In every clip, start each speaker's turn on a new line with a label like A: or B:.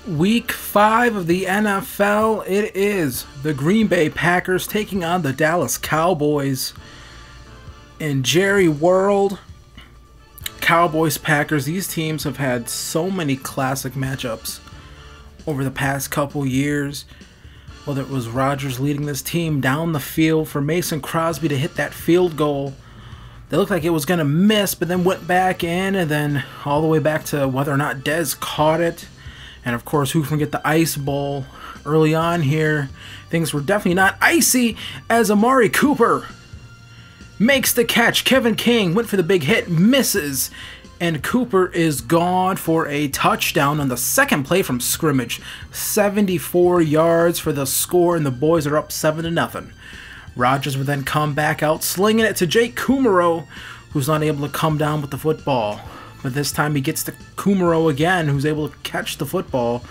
A: Week 5 of the NFL, it is the Green Bay Packers taking on the Dallas Cowboys. In Jerry World, Cowboys, Packers, these teams have had so many classic matchups over the past couple years. Whether it was Rodgers leading this team down the field for Mason Crosby to hit that field goal. They looked like it was going to miss, but then went back in, and then all the way back to whether or not Dez caught it. And of course, who can forget the Ice Bowl early on here? Things were definitely not icy as Amari Cooper makes the catch. Kevin King went for the big hit, misses, and Cooper is gone for a touchdown on the second play from scrimmage. 74 yards for the score, and the boys are up 7-0. Rodgers would then come back out, slinging it to Jake Kumerow, who's not able to come down with the football. But this time he gets to Kumerow again, who's able to catch the football.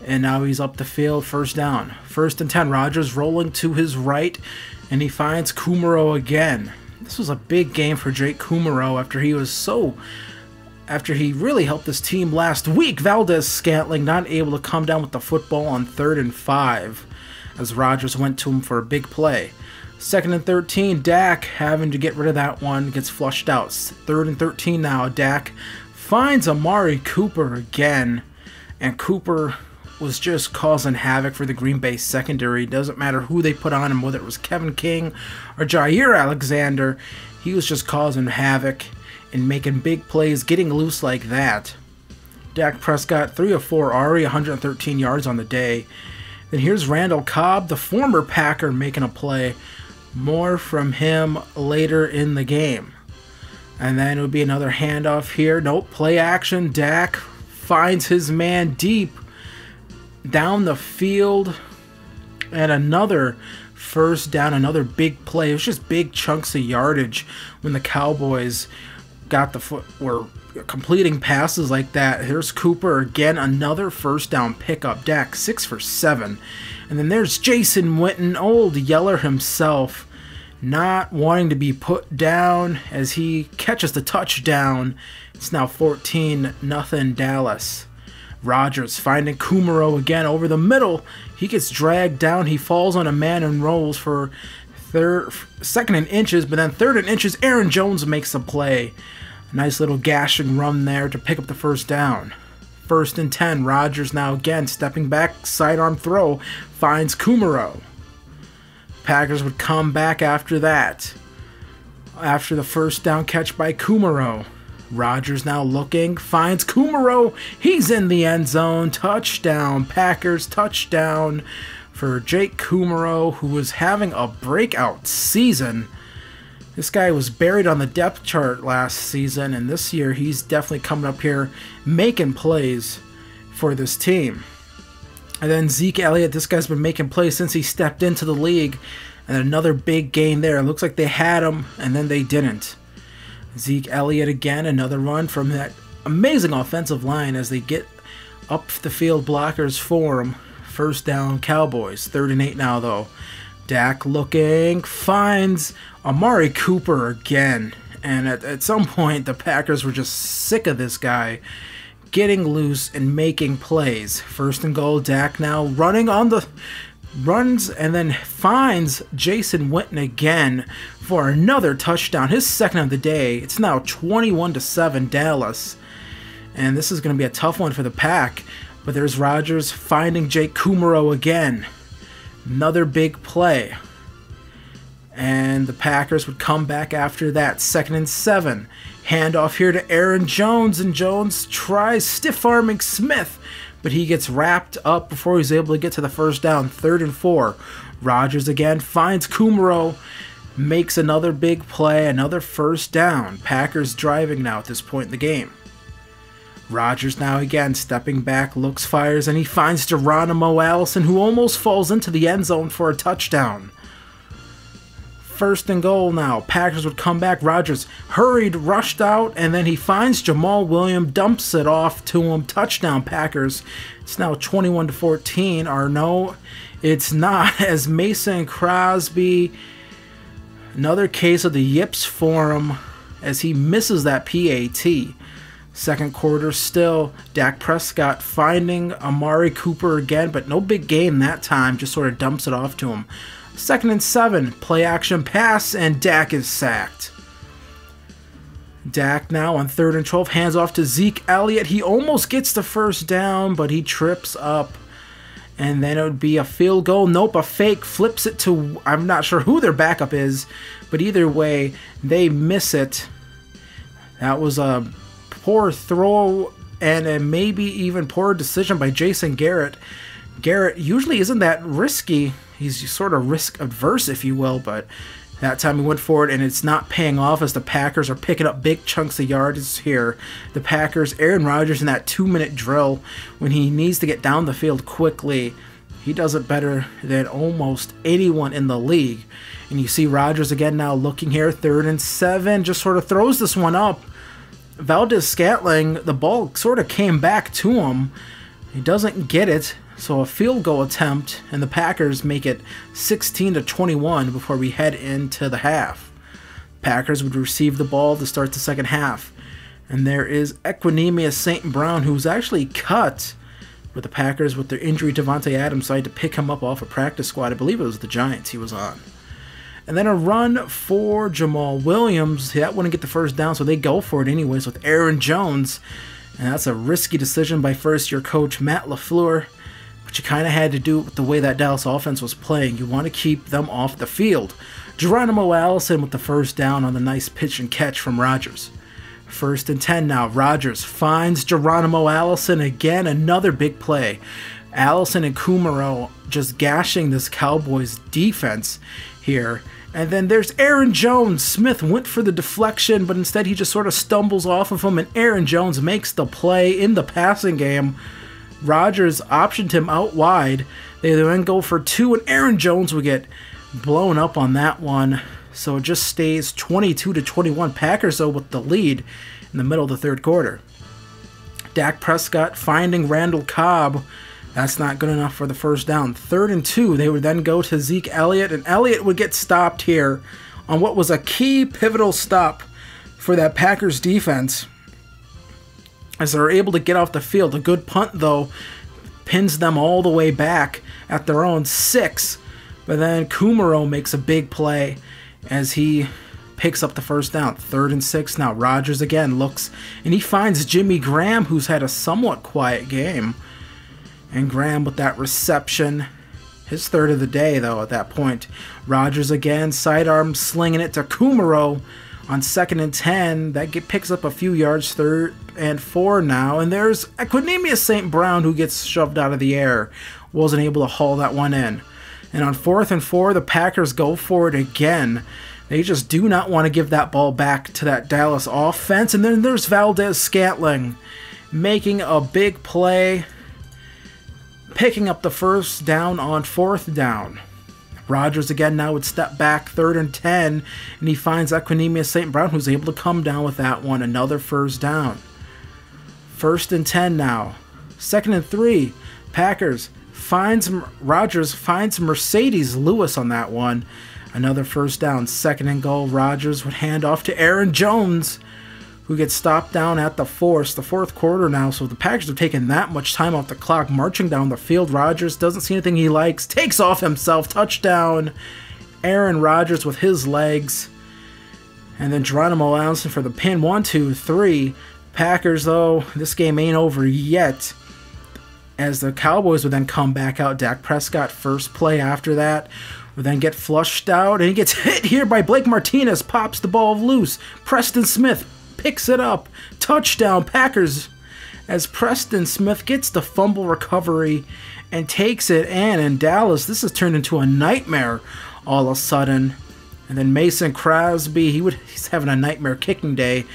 A: And now he's up the field, first down. 1st and 10, Rodgers rolling to his right, and he finds Kumerow again. This was a big game for Jake Kumerow after he really helped this team last week. Valdez-Scantling not able to come down with the football on 3rd and 5 as Rodgers went to him for a big play. 2nd and 13, Dak having to get rid of that one, gets flushed out. 3rd and 13 now, Dak finds Amari Cooper again, and Cooper was just causing havoc for the Green Bay secondary. Doesn't matter who they put on him, whether it was Kevin King or Jair Alexander, he was just causing havoc and making big plays, getting loose like that. Dak Prescott, 3 of 4 RE, 113 yards on the day. Then here's Randall Cobb, the former Packer, making a play. More from him later in the game. And then it would be another handoff here. Nope, play action. Dak finds his man deep down the field. And another first down, another big play. It was just big chunks of yardage when the Cowboys were completing passes like that. Here's Cooper again, another first down pickup. Dak 6 for 7. And then there's Jason Witten, old Yeller himself, not wanting to be put down as he catches the touchdown. It's now 14-0 Dallas. Rodgers finding Kumerow again over the middle. He gets dragged down. He falls on a man and rolls for 2nd and inches, but then 3rd and inches, Aaron Jones makes a play. A nice little gashing run there to pick up the first down. 1st and 10, Rodgers now again stepping back, sidearm throw, finds Kumerow. Packers would come back after that. After the first down catch by Kumerow. Rodgers now looking, finds Kumerow. He's in the end zone. Touchdown, Packers, touchdown for Jake Kumerow, who was having a breakout season. This guy was buried on the depth chart last season, and this year he's definitely coming up here making plays for this team. And then Zeke Elliott, this guy's been making plays since he stepped into the league, and another big gain there. It looks like they had him, and then they didn't. Zeke Elliott again, another run from that amazing offensive line as they get up the field blockers for him. First down, Cowboys. 3rd and 8 now, though. Dak looking, finds Amari Cooper again. And at some point, the Packers were just sick of this guy getting loose and making plays. 1st and goal, Dak now running on the runs and then finds Jason Witten again for another touchdown. His 2nd of the day. It's now 21-7 Dallas. And this is going to be a tough one for the Pack. But there's Rodgers finding Jake Kumerow again. Another big play. And the Packers would come back after that. 2nd and 7. Handoff here to Aaron Jones. And Jones tries stiff-arming Smith. But he gets wrapped up before he's able to get to the first down. 3rd and 4. Rodgers again finds Kumerow. Makes another big play. Another first down. Packers driving now at this point in the game. Rodgers now again stepping back, looks, fires, and he finds Geronimo Allison, who almost falls into the end zone for a touchdown. 1st and goal now. Packers would come back. Rodgers hurried, rushed out, and then he finds Jamal Williams, dumps it off to him. Touchdown, Packers. It's now 21-14. Or no, it's not, as Mason Crosby, another case of the yips for him as he misses that PAT. Second quarter still, Dak Prescott finding Amari Cooper again, but no big gain that time, just sort of dumps it off to him. 2nd and 7, play action pass, and Dak is sacked. Dak now on 3rd and 12, hands off to Zeke Elliott. He almost gets the first down, but he trips up. And then it would be a field goal. Nope, a fake, flips it to, I'm not sure who their backup is, but either way, they miss it. That was a poor throw and a maybe even poor decision by Jason Garrett. Garrett usually isn't that risky. He's sort of risk adverse, if you will, but that time he went for it, and it's not paying off as the Packers are picking up big chunks of yards here. The Packers, Aaron Rodgers in that 2-minute drill, when he needs to get down the field quickly, he does it better than almost anyone in the league. And you see Rodgers again now looking here, 3rd and 7, just sort of throws this one up. Valdez-Scantling, the ball sort of came back to him. He doesn't get it, so a field goal attempt, and the Packers make it 16-21 before we head into the half. Packers would receive the ball to start the second half. And there is Equanimeous St. Brown, who's actually cut with the Packers with their injury. Devontae Adams decided to pick him up off a practice squad. I believe it was the Giants he was on. And then a run for Jamal Williams. That wouldn't get the first down, so they go for it anyways with Aaron Jones. And that's a risky decision by first-year coach Matt LaFleur. But you kind of had to do it with the way that Dallas offense was playing. You want to keep them off the field. Geronimo Allison with the first down on the nice pitch and catch from Rodgers. 1st and 10 now. Rodgers finds Geronimo Allison again. Another big play. Allison and Kumaro just gashing this Cowboys defense here. And then there's Aaron Jones. Smith went for the deflection, but instead he just sort of stumbles off of him, and Aaron Jones makes the play in the passing game. Rodgers optioned him out wide. They then go for 2, and Aaron Jones would get blown up on that one. So it just stays 22-21. Packers, though, with the lead in the middle of the third quarter. Dak Prescott finding Randall Cobb. That's not good enough for the first down. 3rd and 2, they would then go to Zeke Elliott, and Elliott would get stopped here on what was a key pivotal stop for that Packers defense, as they're able to get off the field. A good punt, though, pins them all the way back at their own 6. But then Kumaro makes a big play as he picks up the first down. 3rd and 6 now. Rodgers again looks, and he finds Jimmy Graham, who's had a somewhat quiet game. And Graham with that reception, his 3rd of the day, though, at that point. Rodgers again, sidearm slinging it to Kumaro on 2nd and 10. That picks up a few yards, 3rd and 4 now. And there's Equanimeous St. Brown, who gets shoved out of the air. Wasn't able to haul that one in. And on 4th and 4, the Packers go for it again. They just do not want to give that ball back to that Dallas offense. And then there's Valdez-Scantling making a big play, picking up the first down on 4th down. Rodgers again now would step back, 3rd and 10, and he finds Equanimeous St. Brown, who's able to come down with that one. Another first down. 1st and 10 now. 2nd and 3. Packers Rodgers finds Mercedes Lewis on that one. Another first down. 2nd and goal. Rodgers would hand off to Aaron Jones, who gets stopped down at the fourth quarter now. So the Packers have taken that much time off the clock, marching down the field. Rodgers doesn't see anything he likes, takes off himself, touchdown. Aaron Rodgers with his legs. And then Geronimo Allison for the pin. 1, 2, 3. Packers, though, this game ain't over yet, as the Cowboys would then come back out. Dak Prescott, first play after that, would then get flushed out, and he gets hit here by Blake Martinez, pops the ball loose. Preston Smith picks it up. Touchdown, Packers, as Preston Smith gets the fumble recovery and takes it. And in Dallas, this has turned into a nightmare all of a sudden. And then Mason Crosby, he's having a nightmare kicking day.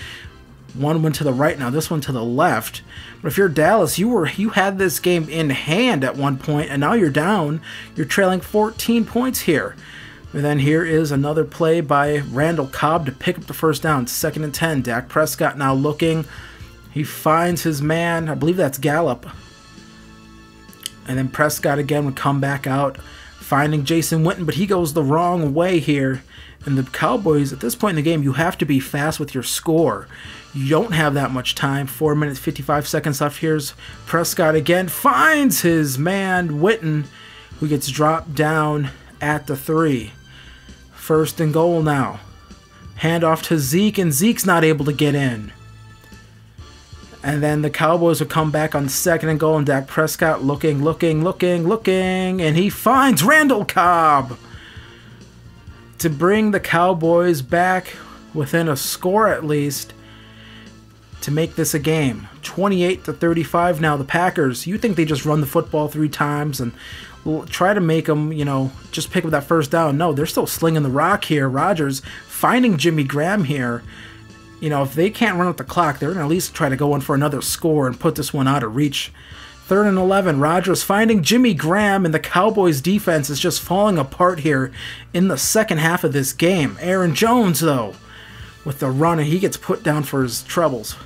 A: One went to the right now, this one to the left. But if you're Dallas, you had this game in hand at one point, and now you're down. You're trailing 14 points here. And then here is another play by Randall Cobb to pick up the first down. 2nd and 10. Dak Prescott now looking. He finds his man. I believe that's Gallup. And then Prescott again would come back out finding Jason Witten, but he goes the wrong way here. And the Cowboys, at this point in the game, you have to be fast with your score. You don't have that much time. 4 minutes, 55 seconds left. Here's Prescott again. Finds his man, Witten, who gets dropped down at the 3. 1st and goal now. Handoff to Zeke, and Zeke's not able to get in. And then the Cowboys will come back on 2nd and goal, and Dak Prescott looking, and he finds Randall Cobb to bring the Cowboys back within a score at least to make this a game. 28-35 now. The Packers, you think they just run the football 3 times and try to make them, just pick up that 1st down. No, they're still slinging the rock here. Rodgers finding Jimmy Graham here. If they can't run out the clock, they're going to at least try to go in for another score and put this one out of reach. 3rd and 11, Rodgers finding Jimmy Graham, and the Cowboys defense is just falling apart here in the second half of this game. Aaron Jones, though, with the run, and he gets put down for his troubles.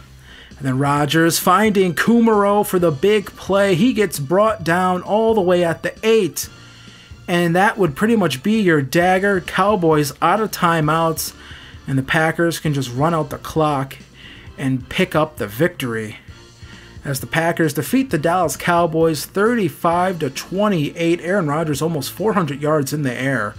A: And then Rodgers finding Kumaro for the big play. He gets brought down all the way at the 8. And that would pretty much be your dagger. Cowboys out of timeouts, and the Packers can just run out the clock and pick up the victory, as the Packers defeat the Dallas Cowboys 35-28. Aaron Rodgers almost 400 yards in the air,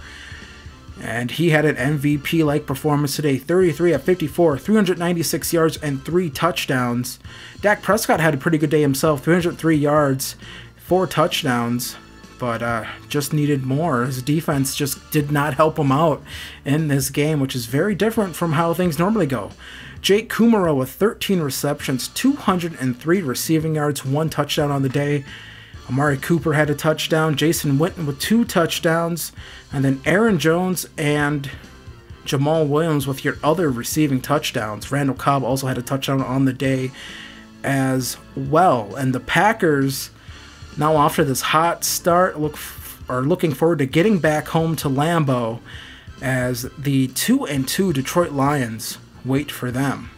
A: and he had an MVP-like performance today. 33 of 54, 396 yards and 3 touchdowns. Dak Prescott had a pretty good day himself, 303 yards, 4 touchdowns, but just needed more. His defense just did not help him out in this game, which is very different from how things normally go. Jake Kumaro with 13 receptions, 203 receiving yards, 1 touchdown on the day. Amari Cooper had a touchdown. Jason Witten with 2 touchdowns. And then Aaron Jones and Jamal Williams with your other receiving touchdowns. Randall Cobb also had a touchdown on the day as well. And the Packers, now after this hot start, are looking forward to getting back home to Lambeau as the 2-2 Detroit Lions wait for them.